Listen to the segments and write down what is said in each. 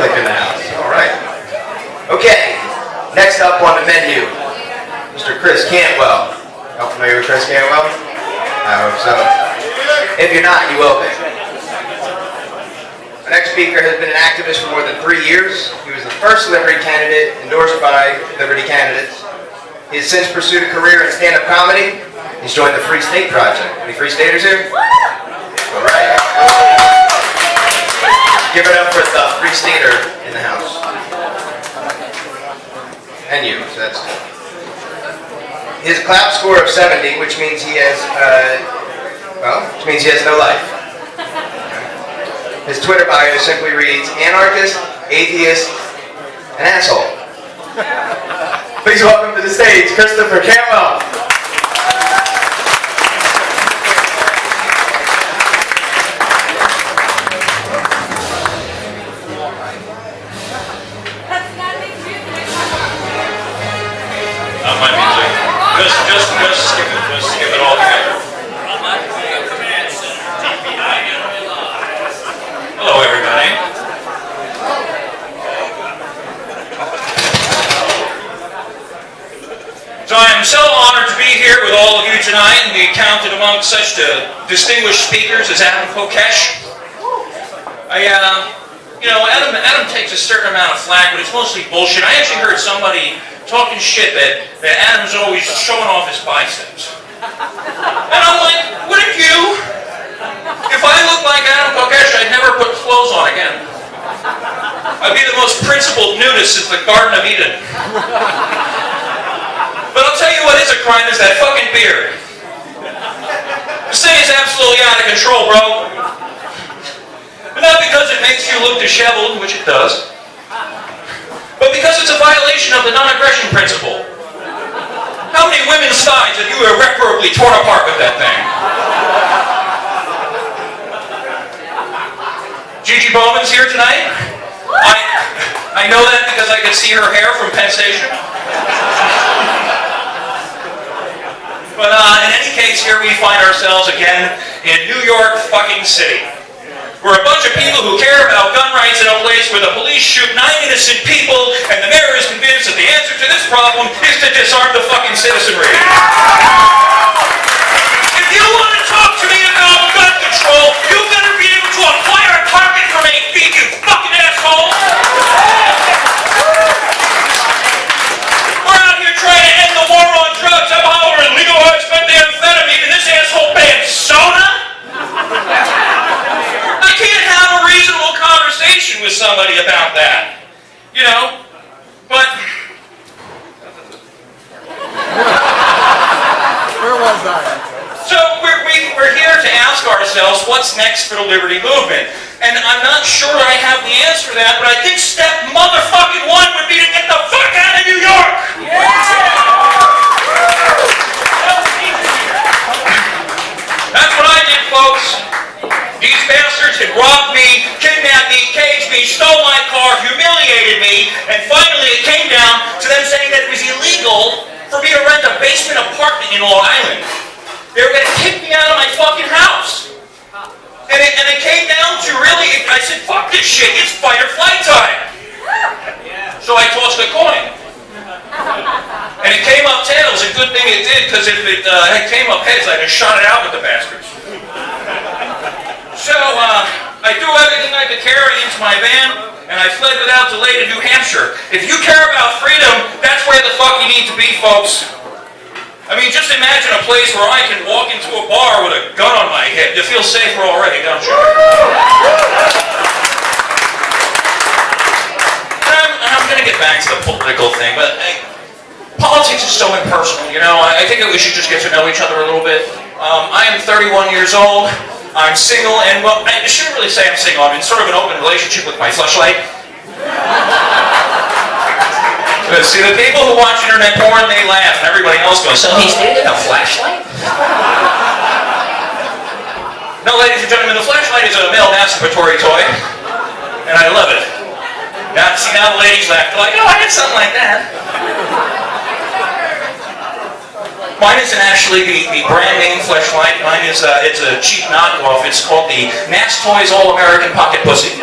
Click in the house. All right. Okay. Next up on the menu, Mr. Chris Cantwell. Y'all familiar with Chris Cantwell? I hope so. If you're not, you will be. Our next speaker has been an activist for more than 3 years. He was the first Liberty candidate endorsed by Liberty candidates. He has since pursued a career in stand-up comedy. He's joined the Free State Project. Any Free Staters here? All right. Give it up for the Free Stater in the house. And you, so that's good. His clap score of 70, which means he has, no life. His Twitter bio simply reads, anarchist, atheist, and asshole. Please welcome to the stage, Christopher Cantwell. Just skip it all together. Hello, everybody. So I am so honored to be here with all of you tonight and be counted among such distinguished speakers as Adam Kokesh. Adam takes a certain amount of flack, but it's mostly bullshit. I actually heard somebody talking shit that Adam's always showing off his biceps. And I'm like, wouldn't you? If I looked like Adam Kokesh, I'd never put clothes on again. I'd be the most principled nudist since the Garden of Eden. But I'll tell you what is a crime is that fucking beard. This thing is absolutely out of control, bro. But not because it makes you look disheveled, which it does, but because it's a violation of the non-aggression principle. How many women's thighs have you irreparably torn apart with that thing? Gigi Bowman's here tonight. I know that because I could see her hair from Penn Station. But in any case, here we find ourselves again in New York fucking City. We're a bunch of people who care about gun rights in a place where the police shoot 9 innocent people, and the mayor is convinced that the answer to this problem is to disarm the fucking citizenry. If you want to talk to me about gun control, you better be able to apply our target from 8 feet, you fucking asshole! We're out here trying to end the war on drugs. I'm hollering legalized methamphetamine, and this asshole banned soda? I can't have a reasonable conversation with somebody about that, you know, but... Where was I? So we're here to ask ourselves what's next for the Liberty movement, and I'm not sure I have the answer to that, but I think step motherfucking one would be to get the fuck out of New York! That's what I did, folks. These bastards had robbed me, kidnapped me, caged me, stole my car, humiliated me, and finally it came down to them saying that it was illegal for me to rent a basement apartment in Long Island. They were going to kick me out of my fucking house. And it came down to really, I said, fuck this shit, it's fight or flight time. So I tossed a coin. And it came up tails, and good thing it did, because if it came up heads, I'd have shot it out with the bastards. So, I threw everything I could carry into my van, and I fled without delay to New Hampshire. If you care about freedom, that's where the fuck you need to be, folks. I mean, just imagine a place where I can walk into a bar with a gun on my hip. You feel safer already, don't you? I'm going to get back to the political thing, but politics is so impersonal, you know? I think that we should just get to know each other a little bit. I am 31 years old. I'm single, and well, I shouldn't really say I'm single. I'm in sort of an open relationship with my fleshlight. See, the people who watch internet porn, they laugh, and everybody else goes, so he's dating a flashlight? No, ladies and gentlemen, the flashlight is a male masturbatory toy, and I love it. Now, see, now the ladies laugh. They're like, oh, I get something like that. Mine isn't actually the brand name fleshlight. Mine is it's a cheap knockoff. It's called the Mass Toys All American Pocket Pussy.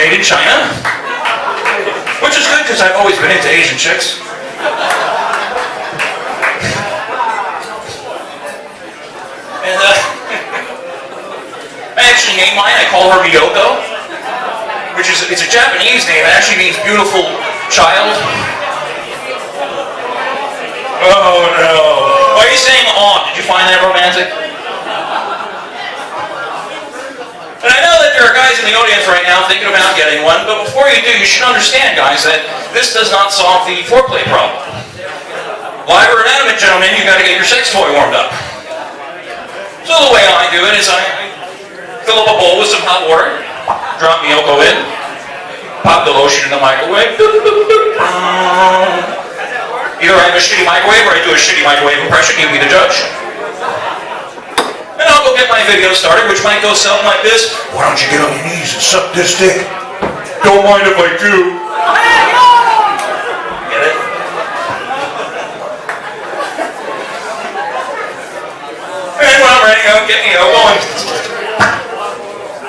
made in China. Which is good, because I've always been into Asian chicks. And, I actually named mine, I call her Miyoko, which is, it's a Japanese name, it actually means beautiful child. Oh no. Why are you saying on? Did you find that romantic? And I know that there are guys in the audience right now thinking about getting one, but before you do, you should understand, guys, that this does not solve the foreplay problem. Live or inanimate, gentlemen, you got to get your sex toy warmed up. So the way I do it is I fill up a bowl with some hot water, drop Miyoko in, pop the lotion in the microwave. Either I have a shitty microwave or I do a shitty microwave impression, you be the judge. And I'll go get my video started, which might go something like this. Why don't you get on your knees and suck this dick? Don't mind if I do. Get it? And when I'm ready, I'm getting going.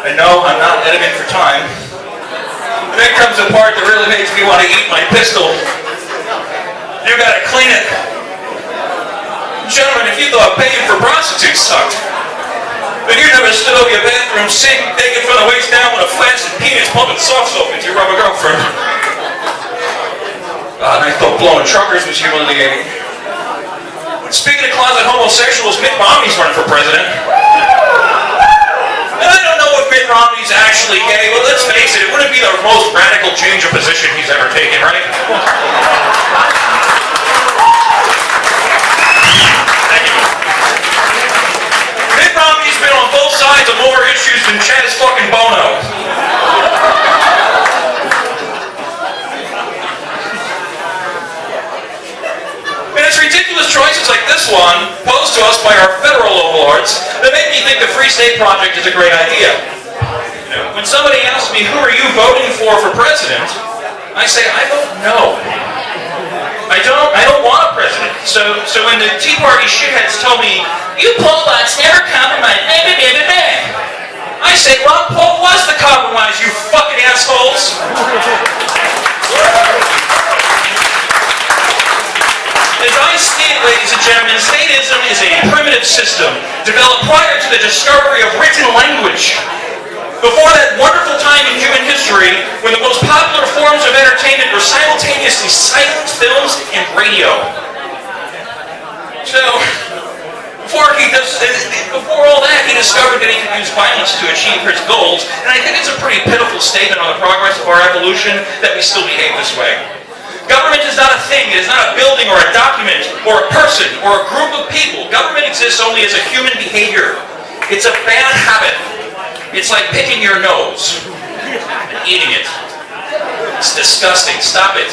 And no, I'm not editing for time. And then comes the part that really makes me want to eat my pistol. You gotta clean it. Gentlemen, if you thought paying for prostitutes sucked, then you never stood over your bathroom sink, naked from the waist down with a flaccid penis pumping soft soap into your rubber girlfriend. And I thought blowing truckers was humiliating. Speaking of closet homosexuals, Mitt Romney's running for president. And I don't know if Mitt Romney's actually gay, but let's face it, it wouldn't be the most radical change of position he's ever taken, right? Mitt Romney's been on both sides of more issues than Chaz fucking Bono. And it's ridiculous choices like this one, posed to us by our federal overlords, that make me think the Free State Project is a great idea. You know, when somebody asks me, who are you voting for president, I say, I don't know. I don't want a president. So when the Tea Party shitheads tell me, you Polacks never compromise, I say, Ron Paul was the compromise, you fucking assholes. As I see it, ladies and gentlemen, statism is a primitive system developed prior to the discovery of written language. Before that wonderful time in human history when the most popular forms of entertainment were simultaneously silent films and radio. So, before all that, he discovered that he could use violence to achieve his goals, and I think it's a pretty pitiful statement on the progress of our evolution that we still behave this way. Government is not a thing, it is not a building or a document or a person or a group of people. Government exists only as a human behavior. It's a bad habit. It's like picking your nose and eating it. It's disgusting. Stop it.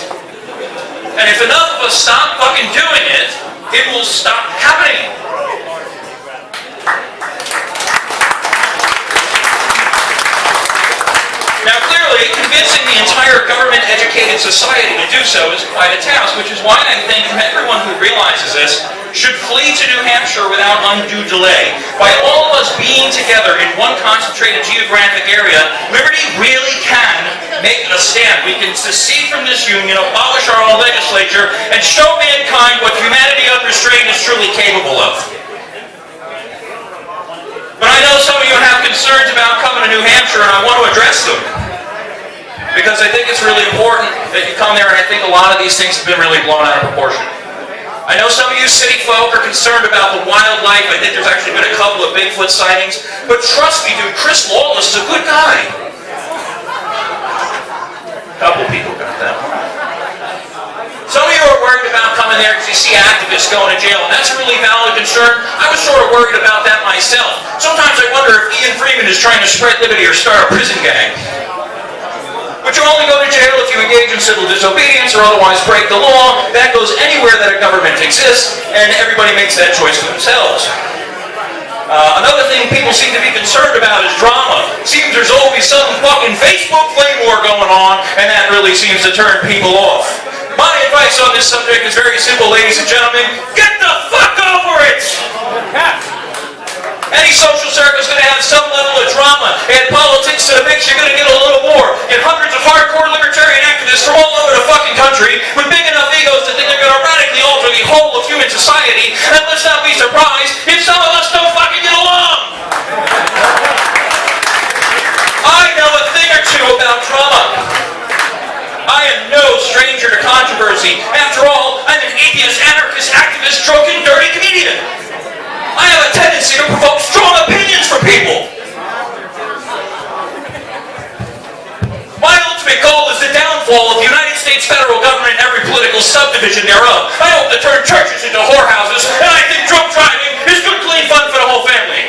And if enough of us stop fucking doing it, it will stop happening. Now clearly, convincing the entire government-educated society to do so is quite a task, which is why I think everyone who realizes this should flee to New Hampshire without undue delay. By all of us being together in one concentrated geographic area, liberty really can make a stand. We can secede from this union, abolish our own legislature, and show mankind what humanity unrestrained is truly capable of. But I know some of you have concerns about coming to New Hampshire, and I want to address them. Because I think it's really important that you come there, and I think a lot of these things have been really blown out of proportion. I know some of you city folk are concerned about the wildlife. I think there's actually been a couple of Bigfoot sightings. But trust me, dude, Chris Lawless is a good guy. A couple people got that one. Some of you are worried about coming there because you see activists going to jail, and that's a really valid concern. I was sort of worried about that myself. Sometimes I wonder if Ian Freeman is trying to spread liberty or start a prison gang. But you only go to jail if you engage in civil disobedience or otherwise break the law. That goes anywhere that a government exists, and everybody makes that choice for themselves. Another thing people seem to be concerned about is drama. It seems there's always some fucking Facebook flame war going on, and that really seems to turn people off. My advice on this subject is very simple, ladies and gentlemen. Get the fuck over it! Any social circle is going to have some level of drama, and politics makes you going to get a little more. Get hundreds I am no stranger to controversy. After all, I'm an atheist, anarchist, activist, drunken, dirty comedian. I have a tendency to provoke strong opinions from people. My ultimate goal is the downfall of the United States federal government and every political subdivision thereof. I hope to turn churches into whorehouses, and I think drunk driving is good, clean fun for the whole family.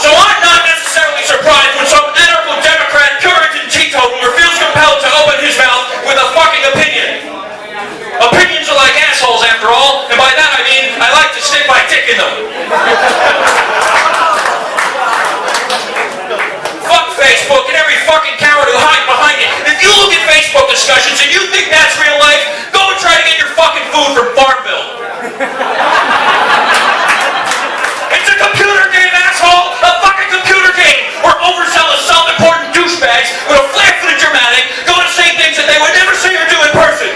So I'm not necessarily surprised when some anarcho-democrat, Puritan teetotaler feels compelled to open his mouth with a fucking opinion. Opinions are like assholes, after all, and by that I mean I like to stick my dick in them. Fuck Facebook and every fucking coward who hides behind it. If you look at Facebook discussions and you think that's real life, go and try to get your fucking food from Farmville. It's a computer game, asshole! A fucking computer game where overzealous, self-important douchebags with a flair for the dramatic go and say things that they would never say or do in person.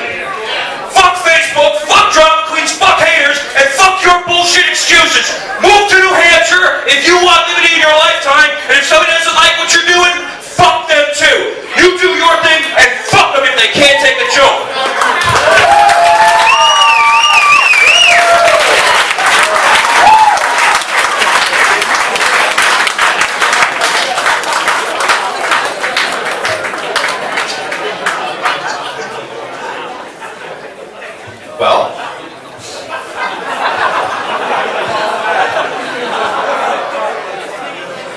Fuck Facebook, fuck drama queens, fuck haters, and fuck your bullshit excuses. Move to New Hampshire if you want liberty in your lifetime, and if somebody doesn't like what you're doing, fuck them too. You do your thing, and fuck them if they can't take a joke. Well,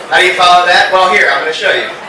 how do you follow that? Well, here, I'm going to show you.